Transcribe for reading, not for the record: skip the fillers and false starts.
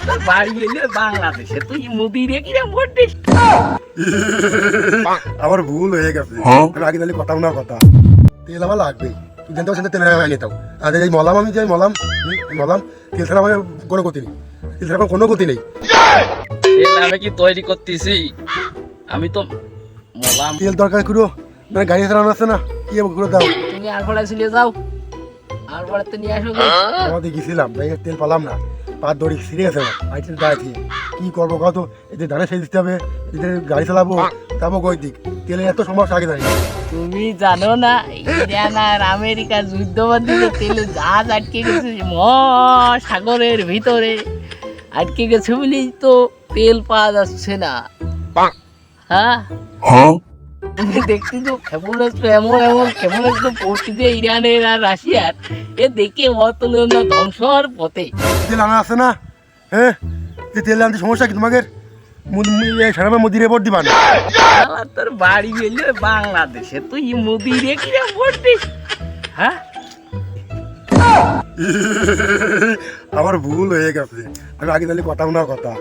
তোর বাড়ি গেলে বাংলাদেশে তুই মুদি রে কিরম করতিস? আমার ভুল হয়ে গেছে, আমি আগে তাহলে কথা না কথা তেল আমার লাগবে, তুই জানতে পারছিস তেল আমি নিতাম। আর এই মলাম, আমি যে মলাম মলাম তেল ছাড়া আমার কোনো গতি নেই, তেল ছাড়া আমার কোনো গতি নেই। তেল আমি কি তৈরি করতেছি? আমি তো মলাম। তেল দরকার করো, মানে গাড়ি চালানো আছে না, কি করে দাও। তুমি আর পরে চলে যাও, আর পরে তো নিয়ে আসো গে। আমাদের গেছিলাম তেল পালাম না, পা দড়ি ছিঁড়ে গেছে আমার, আইটেল দাঁড়িয়ে কি করবো কত, এদের দাঁড়ে সেই দিতে হবে, এদের গাড়ি চালাবো, যাবো কই দিক, তেলের এত সমস্যা আগে জানি না। তুমি জানো না ইরান আর আমেরিকার যুদ্ধবন্দিতে তেলে জাহাজ আটকে গেছে মহাসাগরের ভিতরে, আটকে গেছে বলেই তো তেল পাওয়া যাচ্ছে না। হ্যাঁ তুমি দেখছি তো ক্ষেপণাস্ত্র এমন এমন ক্ষেপণাস্ত্র পড়তেছে ইরানের আর রাশিয়ার, এ দেখে অতুলনীয় ধ্বংস হওয়ার পথে। তেল আনা আছে না, হ্যাঁ এই তেল আনতে সমস্যা কি তোমাদের? সারা মুদি রেপোর্ট দিবা না? শালা তোর বাড়ি গেলে বাংলাদেশে তুই মুদি রে কিরম করতিস? হ্যাঁ আমার ভুল হয়ে গেছে, আমি আগে তাহলে কথা না কথা